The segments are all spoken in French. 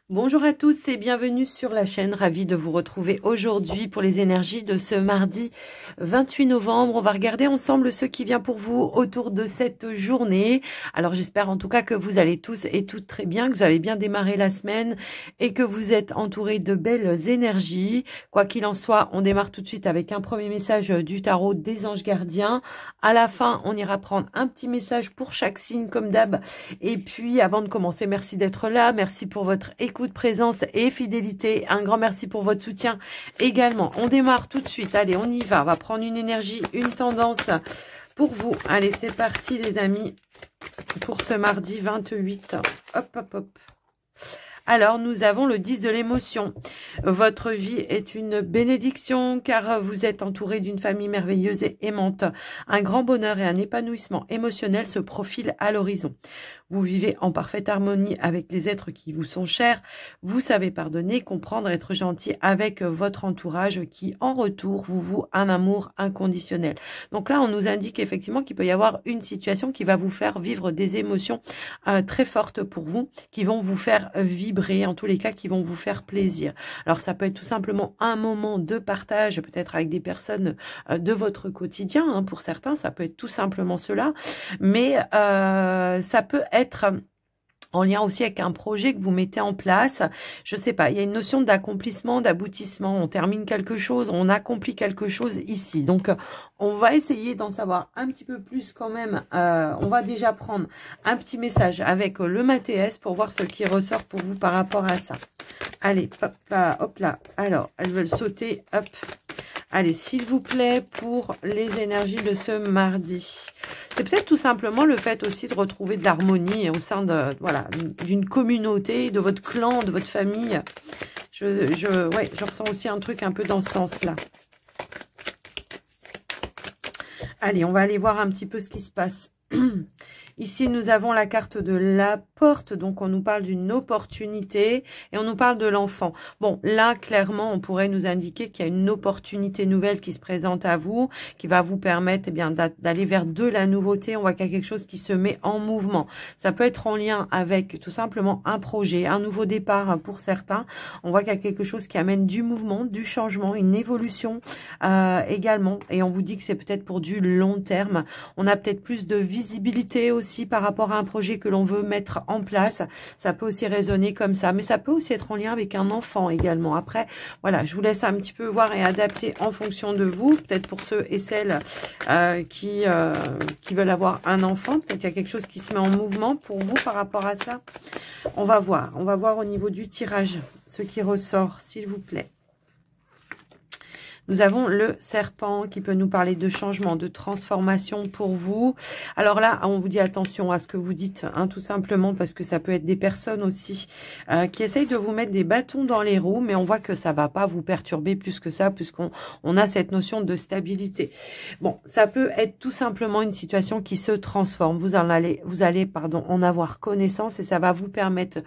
Bonjour à tous et bienvenue sur la chaîne, ravie de vous retrouver aujourd'hui pour les énergies de ce mardi 28 novembre. On va regarder ensemble ce qui vient pour vous autour de cette journée. Alors j'espère en tout cas que vous allez tous et toutes très bien, que vous avez bien démarré la semaine et que vous êtes entourés de belles énergies. Quoi qu'il en soit, on démarre tout de suite avec un premier message du tarot des anges gardiens. À la fin, on ira prendre un petit message pour chaque signe comme d'hab. Et puis avant de commencer, merci d'être là, merci pour votre écoute, présence et fidélité. Un grand merci pour votre soutien également. On démarre tout de suite. Allez, on y va. On va prendre une énergie, une tendance pour vous. Allez, c'est parti les amis pour ce mardi 28. Hop, hop, hop. Alors, nous avons le 10 de l'émotion. Votre vie est une bénédiction car vous êtes entouré d'une famille merveilleuse et aimante. Un grand bonheur et un épanouissement émotionnel se profilent à l'horizon. Vous vivez en parfaite harmonie avec les êtres qui vous sont chers. Vous savez pardonner, comprendre, être gentil avec votre entourage qui, en retour, vous voue un amour inconditionnel. Donc là, on nous indique effectivement qu'il peut y avoir une situation qui va vous faire vivre des émotions très fortes pour vous, qui vont vous faire vibrer, en tous les cas, qui vont vous faire plaisir. Alors, ça peut être tout simplement un moment de partage, peut-être avec des personnes de votre quotidien. Hein, pour certains, ça peut être tout simplement cela. Mais ça peut être en lien aussi avec un projet que vous mettez en place. Je sais pas, il y a une notion d'accomplissement, d'aboutissement. On termine quelque chose, on accomplit quelque chose ici. Donc, on va essayer d'en savoir un petit peu plus quand même. On va déjà prendre un petit message avec le Mathéès pour voir ce qui ressort pour vous par rapport à ça. Allez, hop là, hop là. Alors, elles veulent sauter, hop. Allez, s'il vous plaît, pour les énergies de ce mardi. C'est peut-être tout simplement le fait aussi de retrouver de l'harmonie au sein de, voilà, d'une communauté, de votre clan, de votre famille. Je ressens aussi un truc un peu dans ce sens-là. Allez, on va aller voir un petit peu ce qui se passe. Ici, nous avons la carte de la porte, donc on nous parle d'une opportunité et on nous parle de l'enfant. Bon, là, clairement, on pourrait nous indiquer qu'il y a une opportunité nouvelle qui se présente à vous, qui va vous permettre eh bien d'aller vers de la nouveauté. On voit qu'il y a quelque chose qui se met en mouvement. Ça peut être en lien avec tout simplement un projet, un nouveau départ pour certains. On voit qu'il y a quelque chose qui amène du mouvement, du changement, une évolution également. Et on vous dit que c'est peut-être pour du long terme. On a peut-être plus de visibilité aussi par rapport à un projet que l'on veut mettre en place. Ça peut aussi résonner comme ça, mais ça peut aussi être en lien avec un enfant également. Après, voilà, je vous laisse un petit peu voir et adapter en fonction de vous. Peut-être pour ceux et celles qui veulent avoir un enfant, peut-être qu'il y a quelque chose qui se met en mouvement pour vous par rapport à ça. On va voir au niveau du tirage ce qui ressort, s'il vous plaît. Nous avons le serpent qui peut nous parler de changement, de transformation pour vous. Alors là, on vous dit attention à ce que vous dites, hein, tout simplement parce que ça peut être des personnes aussi qui essayent de vous mettre des bâtons dans les roues, mais on voit que ça va pas vous perturber plus que ça, puisqu'on a cette notion de stabilité. Bon, ça peut être tout simplement une situation qui se transforme. Vous allez en avoir connaissance et ça va vous permettre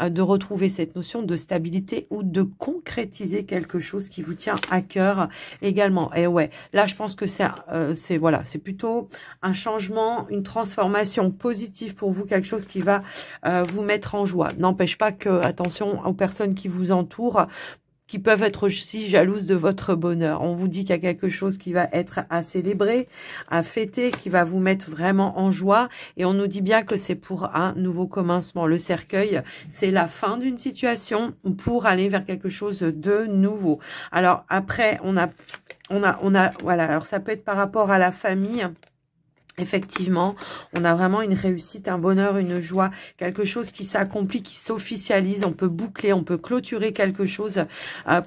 de retrouver cette notion de stabilité ou de concrétiser quelque chose qui vous tient à cœur également. Et ouais, là je pense que c'est plutôt un changement, une transformation positive pour vous, quelque chose qui va vous mettre en joie. N'empêche pas que, attention aux personnes qui vous entourent, qui peuvent être aussi jalouses de votre bonheur. On vous dit qu'il y a quelque chose qui va être à célébrer, à fêter, qui va vous mettre vraiment en joie. Et on nous dit bien que c'est pour un nouveau commencement. Le cercueil, c'est la fin d'une situation pour aller vers quelque chose de nouveau. Alors après, voilà. Alors ça peut être par rapport à la famille. Effectivement, on a vraiment une réussite, un bonheur, une joie, quelque chose qui s'accomplit, qui s'officialise. On peut boucler, on peut clôturer quelque chose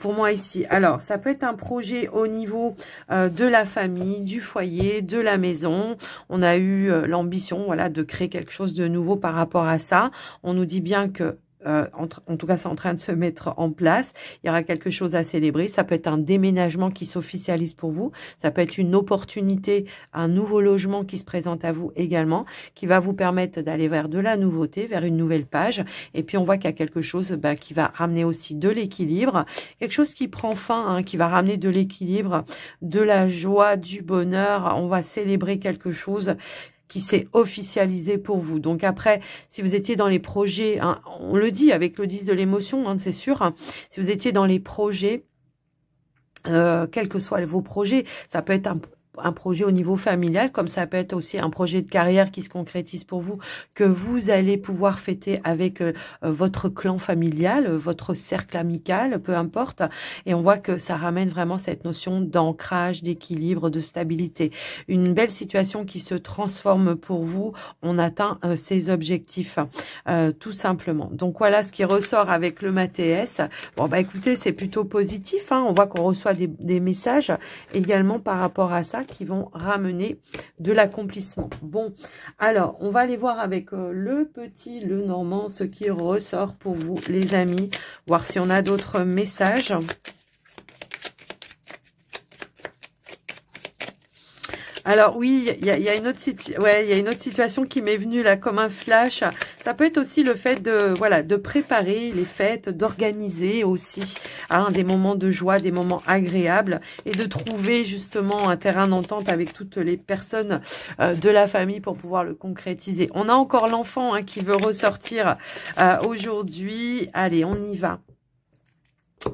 pour moi ici. Alors, ça peut être un projet au niveau de la famille, du foyer, de la maison. On a eu l'ambition, voilà, de créer quelque chose de nouveau par rapport à ça. On nous dit bien que en tout cas, c'est en train de se mettre en place. Il y aura quelque chose à célébrer. Ça peut être un déménagement qui s'officialise pour vous. Ça peut être une opportunité, un nouveau logement qui se présente à vous également, qui va vous permettre d'aller vers de la nouveauté, vers une nouvelle page. Et puis, on voit qu'il y a quelque chose qui va ramener aussi de l'équilibre. Quelque chose qui prend fin, hein, qui va ramener de l'équilibre, de la joie, du bonheur. On va célébrer quelque chose qui s'est officialisé pour vous. Donc après, si vous étiez dans les projets, hein, on le dit avec le 10 de l'émotion, hein, c'est sûr, hein, si vous étiez dans les projets, quels que soient vos projets, ça peut être un projet au niveau familial, comme ça peut être aussi un projet de carrière qui se concrétise pour vous, que vous allez pouvoir fêter avec votre clan familial, votre cercle amical, peu importe. Et on voit que ça ramène vraiment cette notion d'ancrage, d'équilibre, de stabilité. Une belle situation qui se transforme pour vous. On atteint ses objectifs, tout simplement. Donc voilà ce qui ressort avec le Mathéès. Bon, bah écoutez, c'est plutôt positif, hein. On voit qu'on reçoit des messages également par rapport à ça, qui vont ramener de l'accomplissement. Bon, alors, on va aller voir avec le petit, le normand, ce qui ressort pour vous, les amis, voir si on a d'autres messages. Alors oui, il y a une autre situation qui m'est venue là comme un flash. Ça peut être aussi le fait de préparer les fêtes, d'organiser aussi des moments de joie, des moments agréables et de trouver justement un terrain d'entente avec toutes les personnes de la famille pour pouvoir le concrétiser. On a encore l'enfant qui veut ressortir aujourd'hui. Allez, on y va.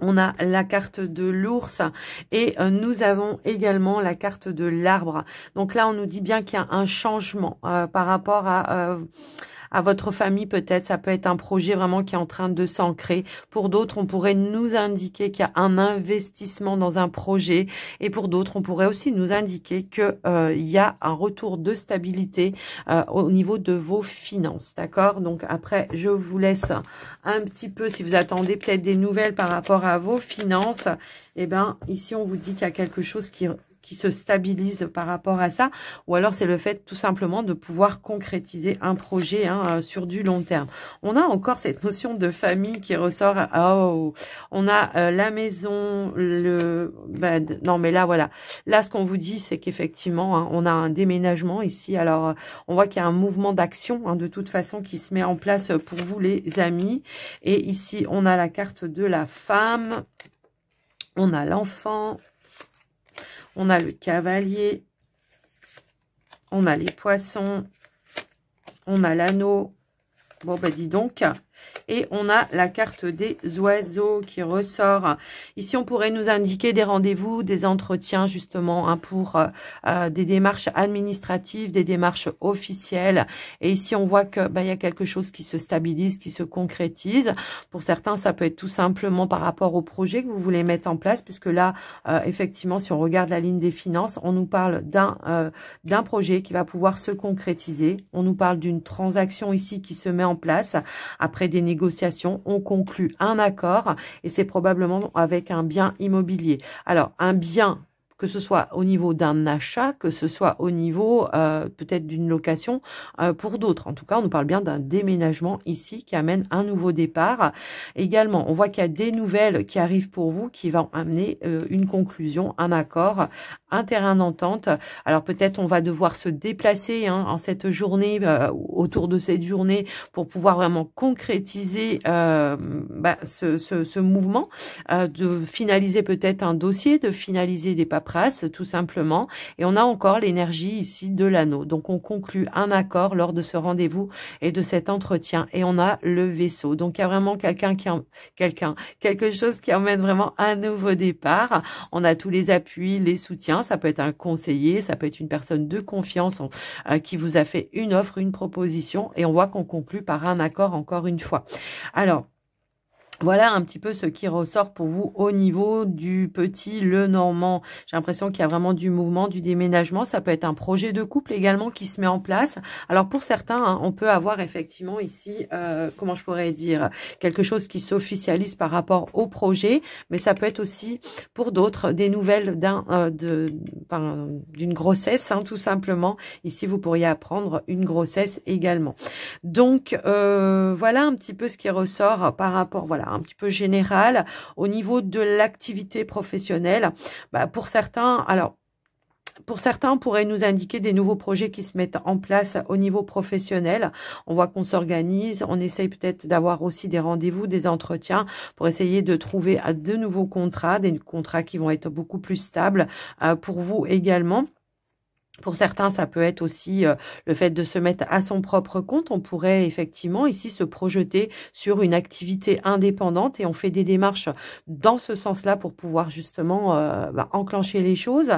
On a la carte de l'ours et nous avons également la carte de l'arbre. Donc là, on nous dit bien qu'il y a un changement par rapport à votre famille, peut-être. Ça peut être un projet vraiment qui est en train de s'ancrer. Pour d'autres, on pourrait nous indiquer qu'il y a un investissement dans un projet. Et pour d'autres, on pourrait aussi nous indiquer qu'il y a un retour de stabilité au niveau de vos finances. D'accord? Donc après, je vous laisse un petit peu, si vous attendez peut-être des nouvelles par rapport à vos finances. Eh bien, ici, on vous dit qu'il y a quelque chose qui se stabilise par rapport à ça, ou alors c'est le fait tout simplement de pouvoir concrétiser un projet sur du long terme. On a encore cette notion de famille qui ressort. Oh, on a la maison, non mais là voilà, là ce qu'on vous dit c'est qu'effectivement on a un déménagement ici. Alors on voit qu'il y a un mouvement d'action de toute façon qui se met en place pour vous les amis. Et ici on a la carte de la femme, on a l'enfant, on a le cavalier, on a les poissons, on a l'anneau. Bon, bah dis donc. Et on a la carte des oiseaux qui ressort. Ici, on pourrait nous indiquer des rendez-vous, des entretiens justement pour des démarches administratives, des démarches officielles. Et ici, on voit que y a quelque chose qui se stabilise, qui se concrétise. Pour certains, ça peut être tout simplement par rapport au projet que vous voulez mettre en place, puisque là, effectivement, si on regarde la ligne des finances, on nous parle d'un projet qui va pouvoir se concrétiser. On nous parle d'une transaction ici qui se met en place. Après des négociations, on conclut un accord et c'est probablement avec un bien immobilier. Alors, un bien, que ce soit au niveau d'un achat, que ce soit au niveau peut-être d'une location pour d'autres. En tout cas, on nous parle bien d'un déménagement ici qui amène un nouveau départ. Également, on voit qu'il y a des nouvelles qui arrivent pour vous qui vont amener une conclusion, un accord, un terrain d'entente. Alors peut-être on va devoir se déplacer en cette journée, autour de cette journée, pour pouvoir vraiment concrétiser ce mouvement, de finaliser peut-être un dossier, de finaliser des paperasses, tout simplement. Et on a encore l'énergie ici de l'anneau. Donc on conclut un accord lors de ce rendez-vous et de cet entretien. Et on a le vaisseau. Donc il y a vraiment quelque chose qui emmène vraiment un nouveau départ. On a tous les appuis, les soutiens. Ça peut être un conseiller, ça peut être une personne de confiance qui vous a fait une offre, une proposition. Et on voit qu'on conclut par un accord encore une fois. Alors, voilà un petit peu ce qui ressort pour vous au niveau du petit le normand. J'ai l'impression qu'il y a vraiment du mouvement, du déménagement. Ça peut être un projet de couple également qui se met en place. Alors pour certains, on peut avoir effectivement ici, comment je pourrais dire, quelque chose qui s'officialise par rapport au projet. Mais ça peut être aussi pour d'autres des nouvelles d'une grossesse, tout simplement. Ici, vous pourriez apprendre une grossesse également. Donc, voilà un petit peu ce qui ressort par rapport, voilà, un petit peu général au niveau de l'activité professionnelle. Pour certains, on pourrait nous indiquer des nouveaux projets qui se mettent en place au niveau professionnel. On voit qu'on s'organise, on essaye peut-être d'avoir aussi des rendez-vous, des entretiens pour essayer de trouver de nouveaux contrats, des contrats qui vont être beaucoup plus stables pour vous également. Pour certains, ça peut être aussi le fait de se mettre à son propre compte. On pourrait effectivement ici se projeter sur une activité indépendante et on fait des démarches dans ce sens-là pour pouvoir justement enclencher les choses.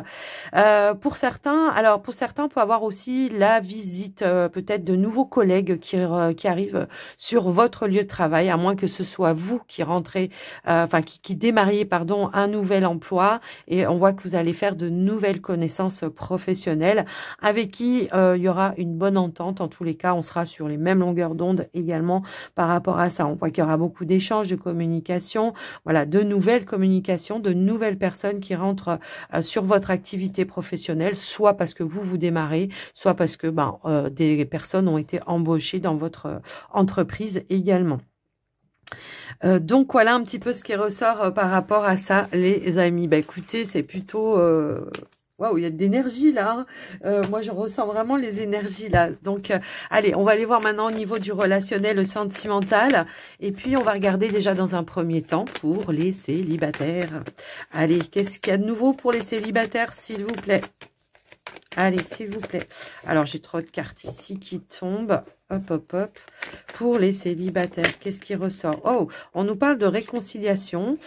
Pour certains, on peut avoir aussi la visite peut-être de nouveaux collègues qui arrivent sur votre lieu de travail, à moins que ce soit vous qui rentrez, qui démarriez pardon un nouvel emploi et on voit que vous allez faire de nouvelles connaissances professionnelles avec qui il y aura une bonne entente. En tous les cas, on sera sur les mêmes longueurs d'onde également par rapport à ça. On voit qu'il y aura beaucoup d'échanges, de communication, voilà, de nouvelles communications, de nouvelles personnes qui rentrent sur votre activité professionnelle, soit parce que vous démarrez, soit parce que des personnes ont été embauchées dans votre entreprise également. Donc voilà un petit peu ce qui ressort par rapport à ça, les amis. Écoutez, c'est plutôt... Waouh, il y a de l'énergie là. Moi, je ressens vraiment les énergies là. Donc, allez, on va aller voir maintenant au niveau du relationnel, le sentimental. Et puis, on va regarder déjà dans un premier temps pour les célibataires. Allez, qu'est-ce qu'il y a de nouveau pour les célibataires, s'il vous plaît? Allez, s'il vous plaît. Alors, j'ai trop de cartes ici qui tombent. Hop, hop, hop. Pour les célibataires, qu'est-ce qui ressort? Oh, on nous parle de réconciliation.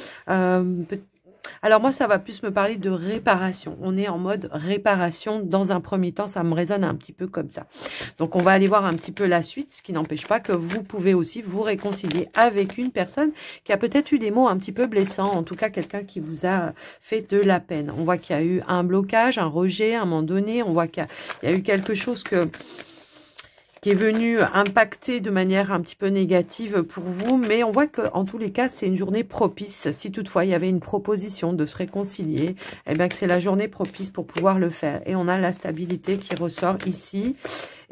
Alors moi, ça va plus me parler de réparation. On est en mode réparation. Dans un premier temps, ça me résonne un petit peu comme ça. Donc, on va aller voir un petit peu la suite, ce qui n'empêche pas que vous pouvez aussi vous réconcilier avec une personne qui a peut-être eu des mots un petit peu blessants. En tout cas, quelqu'un qui vous a fait de la peine. On voit qu'il y a eu un blocage, un rejet à un moment donné. On voit qu'il y a eu quelque chose qui est venu impacter de manière un petit peu négative pour vous, mais on voit qu'en tous les cas, c'est une journée propice. Si toutefois, il y avait une proposition de se réconcilier, eh bien que c'est la journée propice pour pouvoir le faire. Et on a la stabilité qui ressort ici.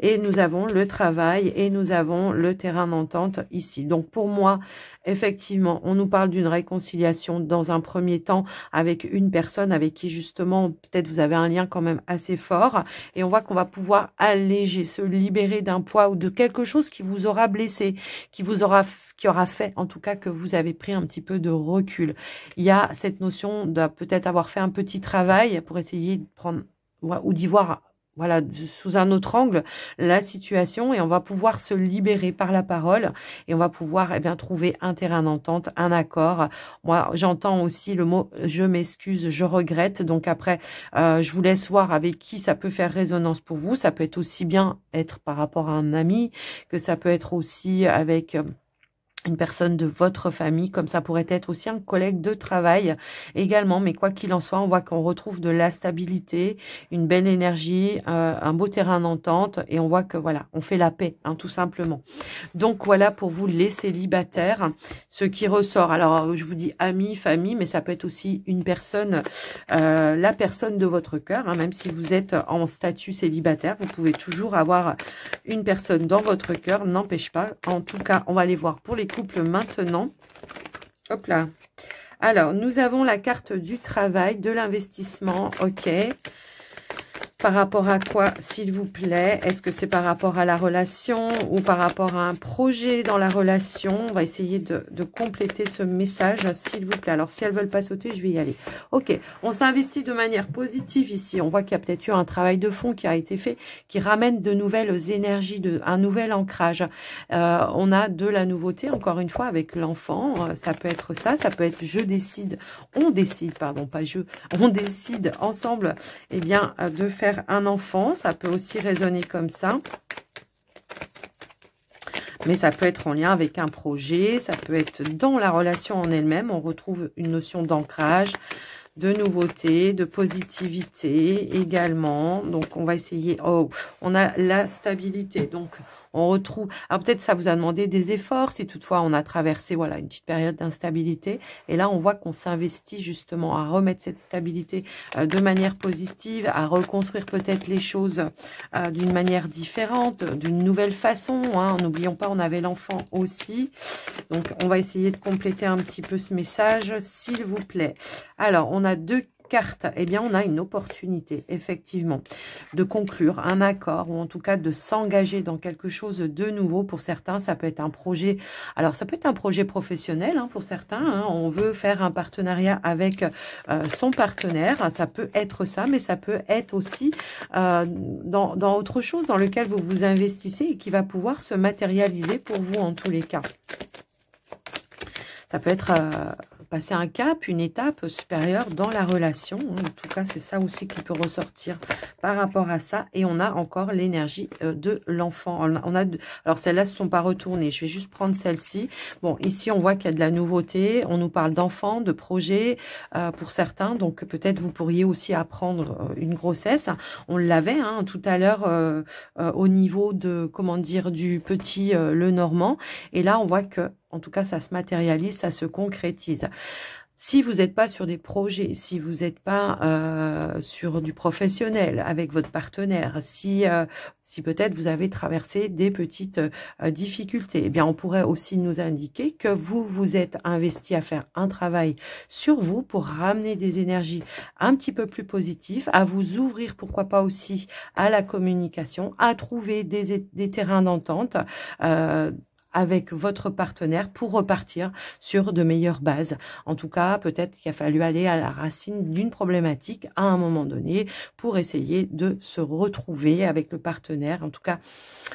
Et nous avons le travail et nous avons le terrain d'entente ici. Donc pour moi, effectivement, on nous parle d'une réconciliation dans un premier temps avec une personne avec qui justement, peut-être vous avez un lien quand même assez fort. Et on voit qu'on va pouvoir alléger, se libérer d'un poids ou de quelque chose qui vous aura blessé, qui aura fait en tout cas que vous avez pris un petit peu de recul. Il y a cette notion de peut-être avoir fait un petit travail pour essayer de prendre ou d'y voir voilà, sous un autre angle, la situation et on va pouvoir se libérer par la parole et on va pouvoir trouver un terrain d'entente, un accord. Moi, j'entends aussi le mot « je m'excuse, je regrette ». Donc après, je vous laisse voir avec qui ça peut faire résonance pour vous. Ça peut être aussi bien être par rapport à un ami que ça peut être aussi avec... une personne de votre famille, comme ça pourrait être aussi un collègue de travail également. Mais quoi qu'il en soit, on voit qu'on retrouve de la stabilité, une belle énergie, un beau terrain d'entente et on voit que voilà, on fait la paix, hein, tout simplement. Donc voilà pour vous les célibataires, ce qui ressort. Alors je vous dis amis, famille, mais ça peut être aussi une personne, la personne de votre cœur, hein, même si vous êtes en statut célibataire, vous pouvez toujours avoir une personne dans votre cœur, n'empêche pas. En tout cas, on va aller voir pour les couple maintenant. Hop là. Alors, nous avons la carte du travail, de l'investissement. Ok. Par rapport à quoi, s'il vous plaît? Est-ce que c'est par rapport à la relation ou par rapport à un projet dans la relation? On va essayer de compléter ce message, s'il vous plaît. Alors, si elles ne veulent pas sauter, je vais y aller. Ok, on s'investit de manière positive ici. On voit qu'il y a peut-être eu un travail de fond qui a été fait, qui ramène de nouvelles énergies, un nouvel ancrage. On a de la nouveauté, encore une fois, avec l'enfant. Ça peut être ça, ça peut être je décide, on décide, pardon, pas je, on décide ensemble, eh bien, de faire un enfant, ça peut aussi résonner comme ça. Mais ça peut être en lien avec un projet, ça peut être dans la relation en elle-même. On retrouve une notion d'ancrage, de nouveauté, de positivité également. Donc, on va essayer... Oh, on a la stabilité. Donc, on retrouve... Alors, peut-être ça vous a demandé des efforts, si toutefois on a traversé voilà, une petite période d'instabilité. Et là, on voit qu'on s'investit justement à remettre cette stabilité de manière positive, à reconstruire peut-être les choses d'une manière différente, d'une nouvelle façon. Hein. N'oublions pas, on avait l'enfant aussi. Donc, on va essayer de compléter un petit peu ce message, s'il vous plaît. Alors, on a deux cartes, eh bien, on a une opportunité, effectivement, de conclure un accord ou en tout cas de s'engager dans quelque chose de nouveau. Pour certains, ça peut être un projet. Alors, ça peut être un projet professionnel pour certains. On veut faire un partenariat avec son partenaire. Ça peut être ça, mais ça peut être aussi dans autre chose dans lequel vous vous investissez et qui va pouvoir se matérialiser pour vous en tous les cas. Ça peut être passer un cap, une étape supérieure dans la relation. En tout cas, c'est ça aussi qui peut ressortir par rapport à ça. Et on a encore l'énergie de l'enfant. Alors, celles-là ne se sont pas retournées. Je vais juste prendre celle-ci. Bon, ici, on voit qu'il y a de la nouveauté. On nous parle d'enfants, de projets pour certains. Donc, peut-être vous pourriez aussi apprendre une grossesse. On l'avait tout à l'heure au niveau de, comment dire, du petit le normand. Et là, on voit que en tout cas, ça se matérialise, ça se concrétise. Si vous n'êtes pas sur des projets, si vous n'êtes pas sur du professionnel avec votre partenaire, si peut-être vous avez traversé des petites difficultés, eh bien, on pourrait aussi nous indiquer que vous vous êtes investi à faire un travail sur vous pour ramener des énergies un petit peu plus positives, à vous ouvrir, pourquoi pas aussi, à la communication, à trouver des terrains d'entente, avec votre partenaire pour repartir sur de meilleures bases. En tout cas, peut-être qu'il a fallu aller à la racine d'une problématique à un moment donné pour essayer de se retrouver avec le partenaire, en tout cas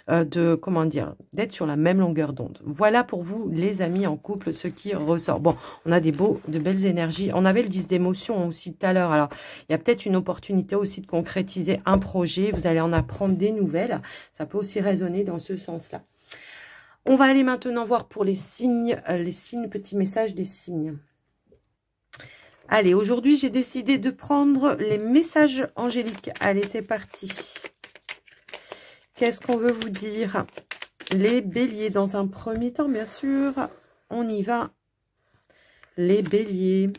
d'être sur la même longueur d'onde. Voilà pour vous les amis en couple ce qui ressort. Bon, on a de belles énergies. On avait le 10 d'émotion aussi tout à l'heure. Alors, il y a peut-être une opportunité aussi de concrétiser un projet. Vous allez en apprendre des nouvelles. Ça peut aussi résonner dans ce sens-là. On va aller maintenant voir pour les signes, petits messages des signes. Allez, aujourd'hui, j'ai décidé de prendre les messages angéliques. Allez, c'est parti. Qu'est-ce qu'on veut vous dire? Les béliers, dans un premier temps, bien sûr. On y va. Les béliers.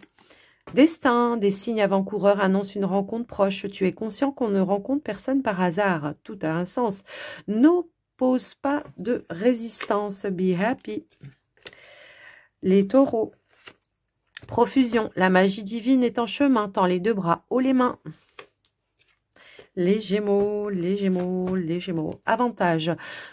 Destin, des signes avant-coureurs annoncent une rencontre proche. Tu es conscient qu'on ne rencontre personne par hasard. Tout a un sens. N'oppose pas de résistance. Be happy. Les taureaux. Profusion. La magie divine est en chemin. Tends les deux bras. Haut les mains. Les Gémeaux, les Gémeaux, les Gémeaux. Avantage.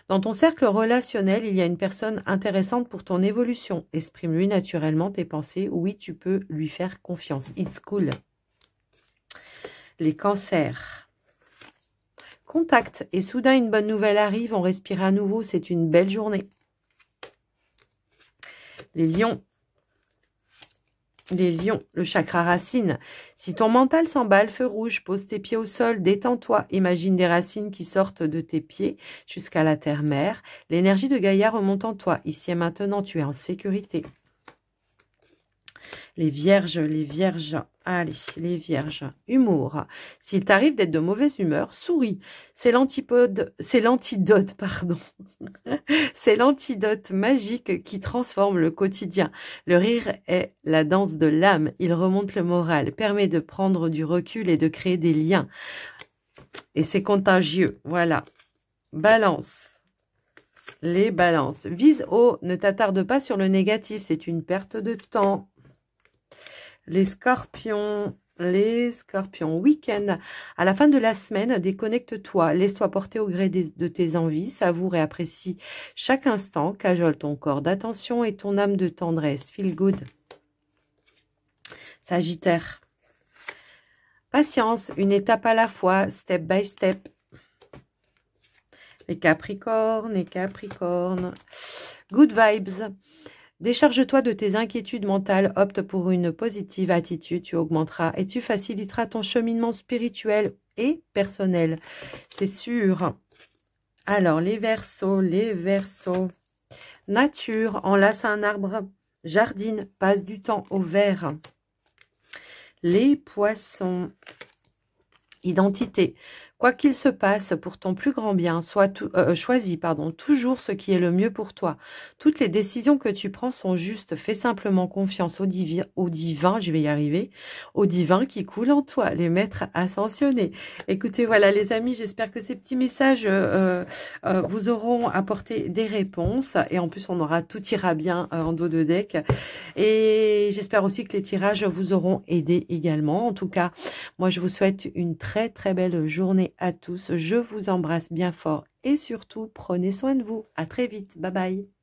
Dans ton cercle relationnel, il y a une personne intéressante pour ton évolution. Exprime-lui naturellement tes pensées. Oui, tu peux lui faire confiance. It's cool. Les Cancers. Contact. Et soudain, une bonne nouvelle arrive. On respire à nouveau. C'est une belle journée. Les Lions. Les lions, le chakra racine. Si ton mental s'emballe, feu rouge, pose tes pieds au sol, détends-toi. Imagine des racines qui sortent de tes pieds jusqu'à la terre-mère. L'énergie de Gaïa remonte en toi. Ici et maintenant, tu es en sécurité. Les vierges, allez, les vierges. Humour. S'il t'arrive d'être de mauvaise humeur, souris. C'est l'antidote, pardon. C'est l'antidote magique qui transforme le quotidien. Le rire est la danse de l'âme. Il remonte le moral, permet de prendre du recul et de créer des liens. Et c'est contagieux, voilà. Balance. Les balances. Vise haut, ne t'attarde pas sur le négatif, c'est une perte de temps. Les scorpions, week-end. À la fin de la semaine, déconnecte-toi, laisse-toi porter au gré de tes envies, savoure et apprécie chaque instant, cajole ton corps d'attention et ton âme de tendresse. Feel good. Sagittaire. Patience, une étape à la fois, step by step. Les Capricornes, good vibes. Décharge-toi de tes inquiétudes mentales, opte pour une positive attitude, tu augmenteras et tu faciliteras ton cheminement spirituel et personnel. C'est sûr. Alors, les Verseaux. Nature, enlace un arbre, jardine, passe du temps au vert. Les Poissons. Identité. Quoi qu'il se passe pour ton plus grand bien, choisis toujours ce qui est le mieux pour toi. Toutes les décisions que tu prends sont justes. Fais simplement confiance au divin, je vais y arriver, au divin qui coule en toi, les maîtres ascensionnés. Écoutez, voilà les amis, j'espère que ces petits messages vous auront apporté des réponses. Et en plus, on aura tout ira bien en dos de deck. Et j'espère aussi que les tirages vous auront aidé également. En tout cas, moi, je vous souhaite une très très belle journée à tous. Je vous embrasse bien fort et surtout, prenez soin de vous. À très vite. Bye bye.